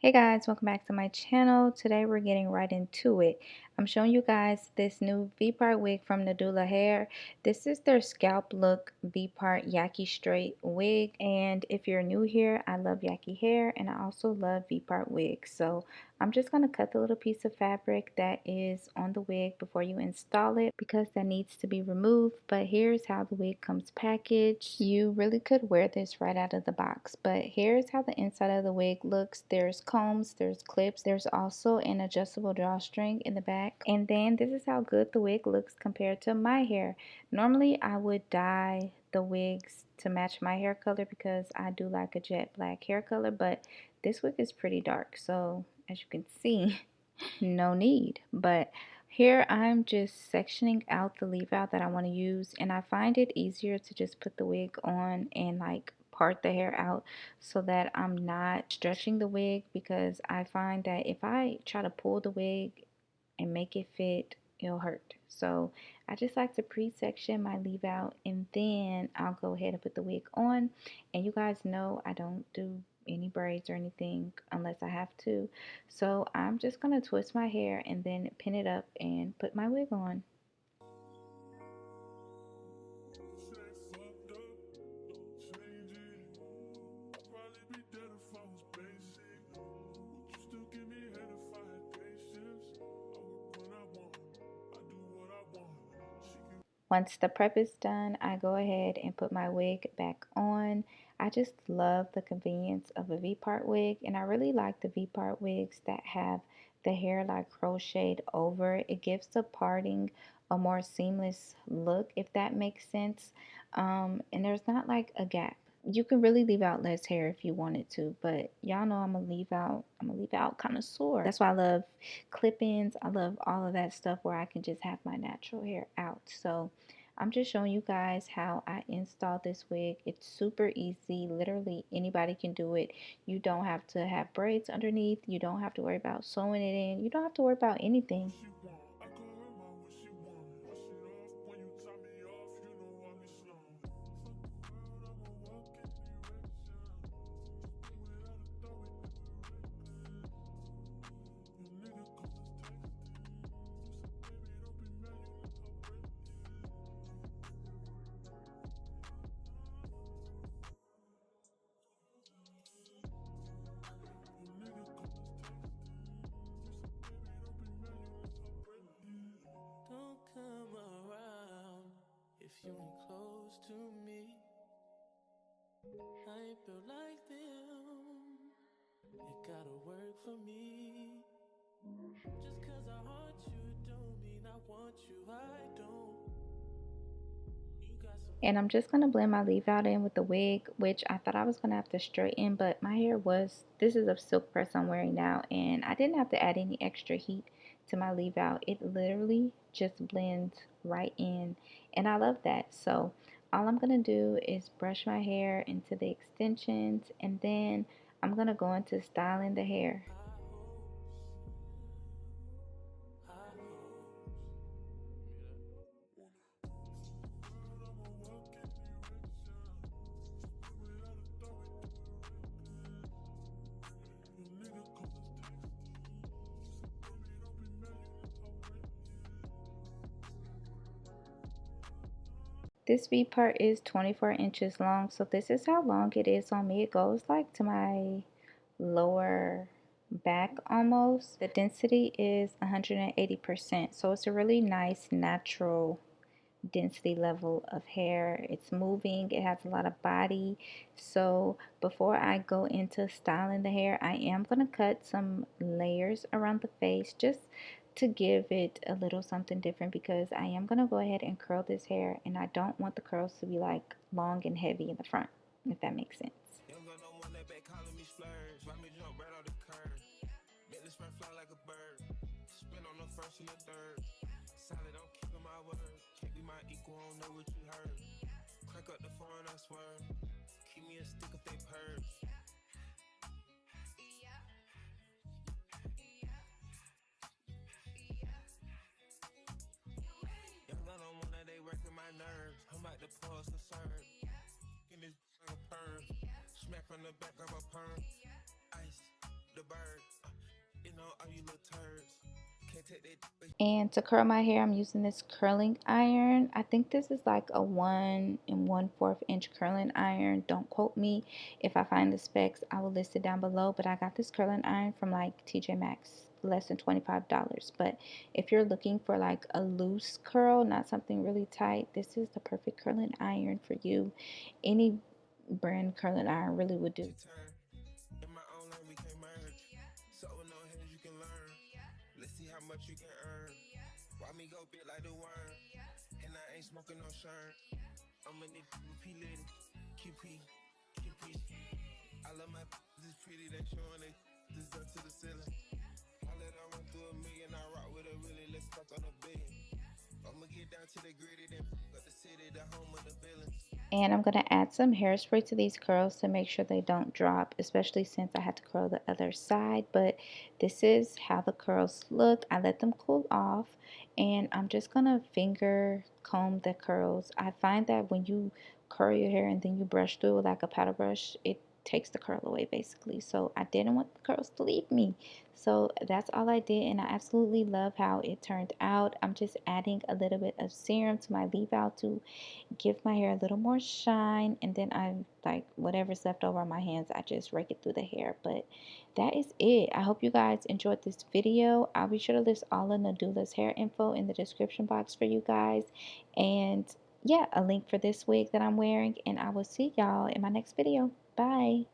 Hey guys, welcome back to my channel. Today we're getting right into it. I'm showing you guys this new Vpart wig from Nadula hair. This is their scalp look Vpart Yaki straight wig, and if you're new here, I love Yaki hair and I also love Vpart wigs. So I'm just going to cut the little piece of fabric that is on the wig before you install it because that needs to be removed. But here's how the wig comes packaged. You really could wear this right out of the box, but here's how the inside of the wig looks. There's combs, there's clips, there's also an adjustable drawstring in the back, and then this is how good the wig looks compared to my hair. Normally I would dye the wigs to match my hair color because I do like a jet black hair color, but this wig is pretty dark, so as you can see, no need. But here I'm just sectioning out the leave out that I want to use, and I find it easier to just put the wig on and like part the hair out so that I'm not stretching the wig, because I find that if I try to pull the wig and make it fit, it'll hurt. So I just like to pre-section my leave out and then I'll go ahead and put the wig on. And you guys know I don't do any braids or anything unless I have to. So I'm just gonna twist my hair and then pin it up and put my wig on. Once the prep is done, I go ahead and put my wig back on. I just love the convenience of a V-part wig, and I really like the V-part wigs that have the hair like crocheted over. It gives the parting a more seamless look, if that makes sense. And there's not like a gap. You can really leave out less hair if you wanted to, but y'all know I'm a leave out connoisseur. That's why I love clip-ins. I love all of that stuff where I can just have my natural hair out. So I'm just showing you guys how I installed this wig. It's super easy. Literally anybody can do it. You don't have to have braids underneath. You don't have to worry about sewing it in. You don't have to worry about anything. If you ain't close to me, I ain't built like them. It gotta work for me. Just cause I haunt you don't mean I want you, I don't. And I'm just going to blend my leave out in with the wig, which I thought I was going to have to straighten, but my hair was, this is a silk press I'm wearing now, and I didn't have to add any extra heat to my leave out. It literally just blends right in, and I love that. So all I'm going to do is brush my hair into the extensions, and then I'm going to go into styling the hair. This V part is 24 inches long, so this is how long it is on me. It goes like to my lower back almost. The density is 180%, so it's a really nice natural density level of hair. It's moving, it has a lot of body. So before I go into styling the hair, I am going to cut some layers around the face just to give it a little something different, because I am going to go ahead and curl this hair, and I don't want the curls to be like long and heavy in the front, if that makes sense. Crack up the phone, I swear. Keep me a stick if they purge. Young gun on one that they working my nerves. I'm about to pause the serve. In this like a perm. Smack from the back of a perm. Ice. And to curl my hair, I'm using this curling iron. I think this is like a 1 1/4 inch curling iron. Don't quote me. If I find the specs, I will list it down below. But I got this curling iron from like TJ Maxx, less than $25. But if you're looking for like a loose curl, not something really tight, this is the perfect curling iron for you. Any brand curling iron really would do. And I'm going to add some hairspray to these curls to make sure they don't drop, especially since I had to curl the other side. But this is how the curls look. I let them cool off, and I'm just going to finger comb the curls. I find that when you curl your hair and then you brush through it with like a powder brush, it takes the curl away basically. So I didn't want the curls to leave me. So that's all I did, and I absolutely love how it turned out. I'm just adding a little bit of serum to my leave out to give my hair a little more shine, and then I like whatever's left over on my hands, I just rake it through the hair. But that is it. I hope you guys enjoyed this video. I'll be sure to list all of Nadula's hair info in the description box for you guys, and yeah, a link for this wig that I'm wearing, and I will see y'all in my next video. Bye.